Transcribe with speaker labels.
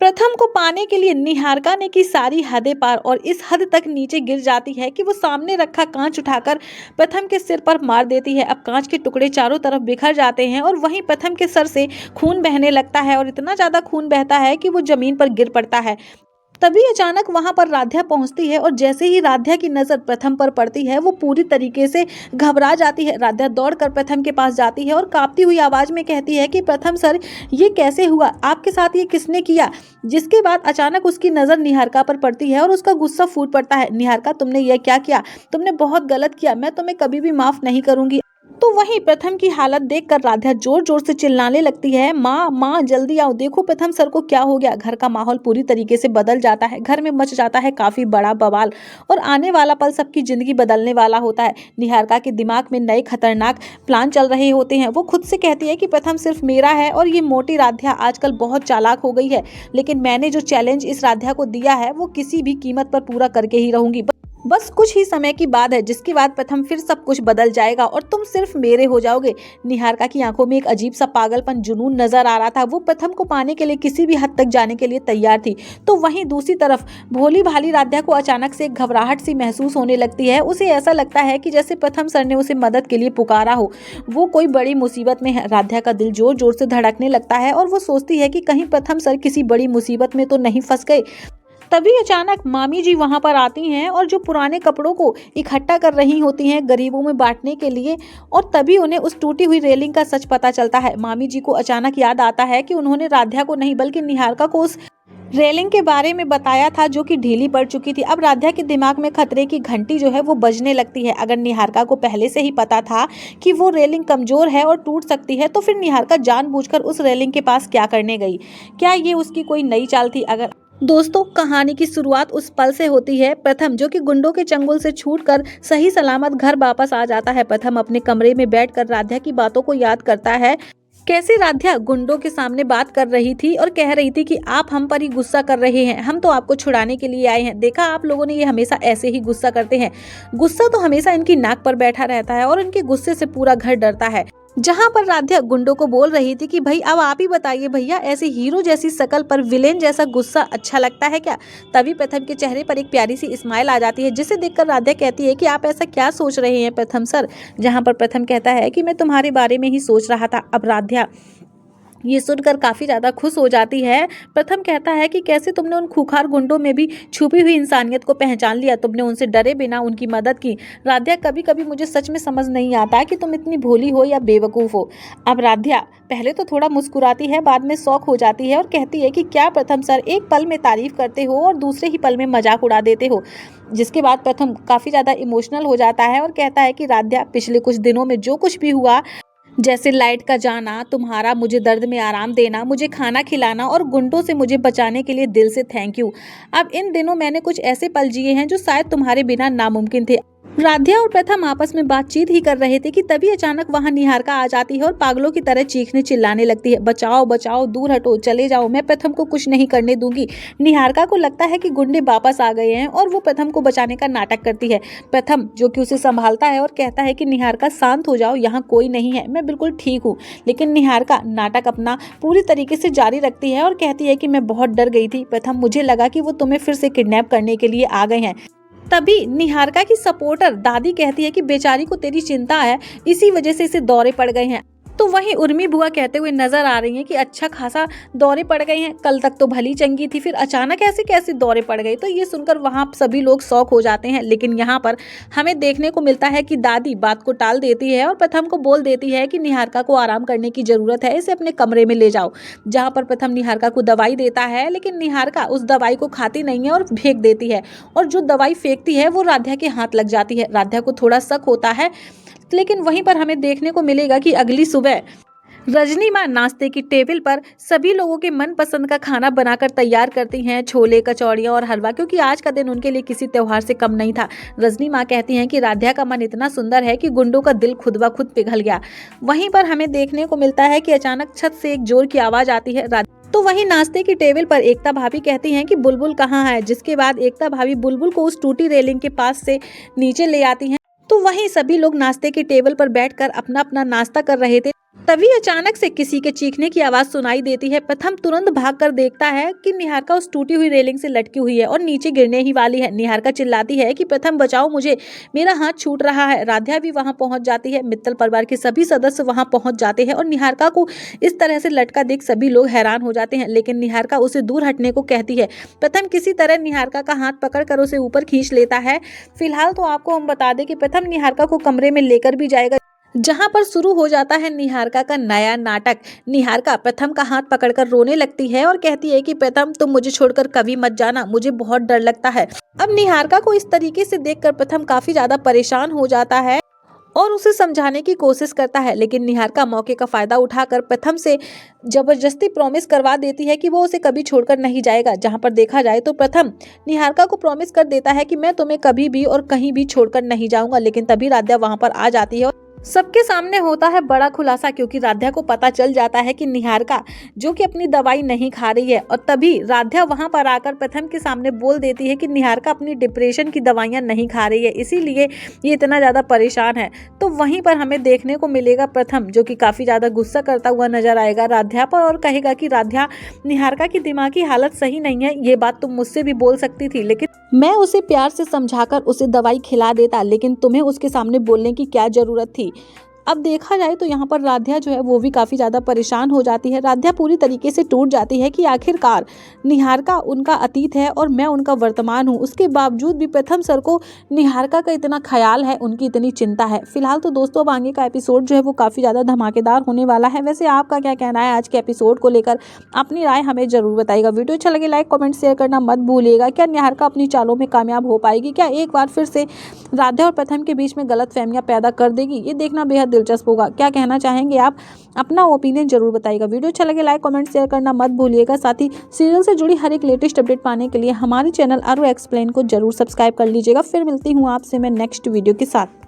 Speaker 1: प्रथम को पाने के लिए निहारिका ने की सारी हदें पार और इस हद तक नीचे गिर जाती है कि वो सामने रखा कांच उठाकर प्रथम के सिर पर मार देती है। अब कांच के टुकड़े चारों तरफ बिखर जाते हैं और वहीं प्रथम के सर से खून बहने लगता है और इतना ज्यादा खून बहता है कि वो जमीन पर गिर पड़ता है। तभी अचानक वहां पर राध्या पहुंचती है और जैसे ही राध्या की नजर प्रथम पर पड़ती है वो पूरी तरीके से घबरा जाती है। राध्या दौड़कर प्रथम के पास जाती है और कांपती हुई आवाज में कहती है कि प्रथम सर, ये कैसे हुआ, आपके साथ ये किसने किया। जिसके बाद अचानक उसकी नजर निहारिका पर पड़ती है और उसका गुस्सा फूट पड़ता है। निहारिका, तुमने यह क्या किया, तुमने बहुत गलत किया, मैं तुम्हें कभी भी माफ नहीं करूंगी। तो वहीं प्रथम की हालत देखकर राध्या जोर जोर से चिल्लाने लगती है, माँ माँ जल्दी आओ, देखो प्रथम सर को क्या हो गया। घर का माहौल पूरी तरीके से बदल जाता है, घर में मच जाता है काफी बड़ा बवाल और आने वाला पल सबकी जिंदगी बदलने वाला होता है। निहारिका के दिमाग में नए खतरनाक प्लान चल रहे होते हैं। वो खुद से कहती है कि प्रथम सिर्फ मेरा है और ये मोटी राध्या आजकल बहुत चालाक हो गई है, लेकिन मैंने जो चैलेंज इस राध्या को दिया है वो किसी भी कीमत पर पूरा करके ही रहूंगी। बस कुछ ही समय की बात है जिसके बाद प्रथम फिर सब कुछ बदल जाएगा और तुम सिर्फ मेरे हो जाओगे। निहारिका की आंखों में एक अजीब सा पागलपन जुनून नजर आ रहा था। वो प्रथम को पाने के लिए किसी भी हद तक जाने के लिए तैयार थी। तो वहीं दूसरी तरफ भोली भाली राध्या को अचानक से एक घबराहट सी महसूस होने लगती है। उसे ऐसा लगता है कि जैसे प्रथम सर ने उसे मदद के लिए पुकारा हो, वो कोई बड़ी मुसीबत में है। राध्या का दिल जोर जोर से धड़कने लगता है और वो सोचती है कि कहीं प्रथम सर किसी बड़ी मुसीबत में तो नहीं फंस गए। तभी अचानक मामी जी वहां पर आती हैं और जो पुराने कपड़ों को इकट्ठा कर रही होती हैं गरीबों में बांटने के लिए, और तभी उन्हें उस टूटी हुई रेलिंग का सच पता चलता है। मामी जी को अचानक याद आता है कि उन्होंने राध्या को नहीं बल्कि निहारिका को उस रेलिंग के बारे में बताया था जो कि ढीली पड़ चुकी थी। अब राध्या के दिमाग में खतरे की घंटी जो है वो बजने लगती है। अगर निहारिका को पहले से ही पता था कि वो रेलिंग कमजोर है और टूट सकती है, तो फिर निहारिका जानबूझकर उस रेलिंग के पास क्या करने गई। क्या ये उसकी कोई नई चाल थी? अगर दोस्तों, कहानी की शुरुआत उस पल से होती है प्रथम जो कि गुंडों के चंगुल से छूटकर सही सलामत घर वापस आ जाता है। प्रथम अपने कमरे में बैठकर राध्या की बातों को याद करता है। कैसे राध्या गुंडों के सामने बात कर रही थी और कह रही थी कि आप हम पर ही गुस्सा कर रहे हैं, हम तो आपको छुड़ाने के लिए आए हैं। देखा आप लोगों ने, ये हमेशा ऐसे ही गुस्सा करते हैं। गुस्सा तो हमेशा इनकी नाक पर बैठा रहता है और इनके गुस्से से पूरा घर डरता है। जहां पर राध्या गुंडों को बोल रही थी कि भाई अब आप ही बताइए भैया, ऐसे हीरो जैसी शकल पर विलेन जैसा गुस्सा अच्छा लगता है क्या। तभी प्रथम के चेहरे पर एक प्यारी सी स्माइल आ जाती है, जिसे देखकर राध्या कहती है कि आप ऐसा क्या सोच रहे हैं प्रथम सर। जहां पर प्रथम कहता है कि मैं तुम्हारे बारे में ही सोच रहा था। अब राध्या ये सुनकर काफी ज्यादा खुश हो जाती है। प्रथम कहता है कि कैसे तुमने उन खूंखार गुंडों में भी छुपी हुई इंसानियत को पहचान लिया, तुमने उनसे डरे बिना उनकी मदद की। राध्या, कभी कभी मुझे सच में समझ नहीं आता कि तुम इतनी भोली हो या बेवकूफ हो। अब राध्या पहले तो थोड़ा मुस्कुराती है, बाद में शौक हो जाती है और कहती है कि क्या प्रथम सर, एक पल में तारीफ करते हो और दूसरे ही पल में मजाक उड़ा देते हो। जिसके बाद प्रथम काफी ज्यादा इमोशनल हो जाता है और कहता है कि राध्या, पिछले कुछ दिनों में जो कुछ भी हुआ, जैसे लाइट का जाना, तुम्हारा मुझे दर्द में आराम देना, मुझे खाना खिलाना और गुंडों से मुझे बचाने के लिए दिल से थैंक यू। अब इन दिनों मैंने कुछ ऐसे पल जिए हैं जो शायद तुम्हारे बिना नामुमकिन थे। राध्या और प्रथम आपस में बातचीत ही कर रहे थे कि तभी अचानक वहां निहारिका आ जाती है और पागलों की तरह चीखने चिल्लाने लगती है, बचाओ बचाओ, दूर हटो, चले जाओ, मैं प्रथम को कुछ नहीं करने दूंगी। निहारिका को लगता है कि गुंडे वापस आ गए हैं और वो प्रथम को बचाने का नाटक करती है। प्रथम जो कि उसे संभालता है और कहता है कि निहारिका शांत हो जाओ, यहाँ कोई नहीं है, मैं बिल्कुल ठीक हूँ। लेकिन निहारिका नाटक अपना पूरी तरीके से जारी रखती है और कहती है कि मैं बहुत डर गई थी प्रथम, मुझे लगा कि वो तुम्हें फिर से किडनैप करने के लिए आ गए हैं। तभी निहारिका की सपोर्टर दादी कहती है कि बेचारी को तेरी चिंता है, इसी वजह से इसे दौरे पड़ गए हैं। तो वहीं उर्मी बुआ कहते हुए नजर आ रही हैं कि अच्छा खासा दौरे पड़ गए हैं, कल तक तो भली चंगी थी, फिर अचानक ऐसे कैसे दौरे पड़ गए। तो ये सुनकर वहां सभी लोग शौक हो जाते हैं। लेकिन यहाँ पर हमें देखने को मिलता है कि दादी बात को टाल देती है और प्रथम को बोल देती है कि निहारिका को आराम करने की जरूरत है, इसे अपने कमरे में ले जाओ। जहाँ पर प्रथम निहारिका को दवाई देता है, लेकिन निहारिका उस दवाई को खाती नहीं है और फेंक देती है, और जो दवाई फेंकती है वो राध्या के हाथ लग जाती है। राध्या को थोड़ा शक होता है, लेकिन वहीं पर हमें देखने को मिलेगा कि अगली सुबह रजनी माँ नाश्ते की टेबल पर सभी लोगों के मनपसंद का खाना बनाकर तैयार करती हैं, छोले, कचौड़ियाँ और हलवा, क्योंकि आज का दिन उनके लिए किसी त्योहार से कम नहीं था। रजनी माँ कहती हैं कि राध्या का मन इतना सुंदर है कि गुंडों का दिल खुद ब खुद पिघल गया। वहीं पर हमें देखने को मिलता है कि अचानक छत से एक जोर की आवाज आती है। तो वहीं नाश्ते की टेबल पर एकता भाभी कहती हैं कि बुलबुल कहाँ है। जिसके बाद एकता भाभी बुलबुल को उस टूटी रेलिंग के पास से नीचे ले आती हैं। तो वहीं सभी लोग नाश्ते की टेबल पर बैठकर अपना अपना नाश्ता कर रहे थे। तभी अचानक से किसी के चीखने की आवाज सुनाई देती है। प्रथम तुरंत भागकर देखता है कि निहारिका उस टूटी हुई रेलिंग से लटकी हुई है और नीचे गिरने ही वाली है। निहारिका चिल्लाती है कि प्रथम बचाओ मुझे, मेरा हाथ छूट रहा है। राध्या भी वहां पहुंच जाती है। मित्तल परिवार के सभी सदस्य वहां पहुंच जाते हैं और निहारिका को इस तरह से लटका देख सभी लोग हैरान हो जाते हैं, लेकिन निहारिका उसे दूर हटने को कहती है। प्रथम किसी तरह निहारिका का हाथ पकड़कर उसे ऊपर खींच लेता है। फिलहाल तो आपको हम बता दें कि प्रथम निहारिका को कमरे में लेकर भी जाएगा, जहां पर शुरू हो जाता है निहारिका का नया नाटक। निहारिका प्रथम का हाथ पकड़कर रोने लगती है और कहती है कि प्रथम तुम मुझे छोड़कर कभी मत जाना, मुझे बहुत डर लगता है। अब निहारिका को इस तरीके से देखकर प्रथम काफी ज्यादा परेशान हो जाता है और उसे समझाने की कोशिश करता है, लेकिन निहारिका मौके का फायदा उठाकर प्रथम से जबरदस्ती प्रॉमिस करवा देती है कि वो उसे कभी छोड़कर नहीं जाएगा। जहां पर देखा जाए तो प्रथम निहारिका को प्रॉमिस कर देता है कि मैं तुम्हें कभी भी और कहीं भी छोड़कर नहीं जाऊंगा, लेकिन तभी राध्या वहां पर आ जाती है। सबके सामने होता है बड़ा खुलासा, क्योंकि राध्या को पता चल जाता है कि निहारिका जो कि अपनी दवाई नहीं खा रही है, और तभी राध्या वहां पर आकर प्रथम के सामने बोल देती है कि निहारिका अपनी डिप्रेशन की दवाइयां नहीं खा रही है, इसीलिए ये इतना ज़्यादा परेशान है। तो वहीं पर हमें देखने को मिलेगा प्रथम जो कि काफ़ी ज़्यादा गुस्सा करता हुआ नजर आएगा राध्या पर और कहेगा कि राध्या, निहारिका की दिमागी हालत सही नहीं है, ये बात तुम मुझसे भी बोल सकती थी, लेकिन मैं उसे प्यार से समझाकर उसे दवाई खिला देता, लेकिन तुम्हें उसके सामने बोलने की क्या जरूरत थी। अब देखा जाए तो यहाँ पर राध्या जो है वो भी काफ़ी ज़्यादा परेशान हो जाती है। राध्या पूरी तरीके से टूट जाती है कि आखिरकार निहारिका उनका अतीत है और मैं उनका वर्तमान हूँ। उसके बावजूद भी प्रथम सर को निहारिका का इतना ख्याल है, उनकी इतनी चिंता है। फिलहाल तो दोस्तों अब आगे का एपिसोड जो है वो काफ़ी ज़्यादा धमाकेदार होने वाला है। वैसे आपका क्या कहना है आज के एपिसोड को लेकर? अपनी राय हमें जरूर बताइएगा। वीडियो अच्छा लगे लाइक कमेंट शेयर करना मत भूलिएगा। क्या निहारिका अपनी चालों में कामयाब हो पाएगी? क्या एक बार फिर से राध्या और प्रथम के बीच में गलतफहमियां पैदा कर देगी? ये देखना बेहद दिलचस्प होगा। क्या कहना चाहेंगे आप? अपना ओपिनियन जरूर बताइएगा। वीडियो अच्छा लगे लाइक कमेंट शेयर करना मत भूलिएगा। साथ ही सीरियल से जुड़ी हर एक लेटेस्ट अपडेट पाने के लिए हमारे चैनल आरो एक्सप्लेन को जरूर सब्सक्राइब कर लीजिएगा। फिर मिलती हूँ आपसे मैं नेक्स्ट वीडियो के साथ।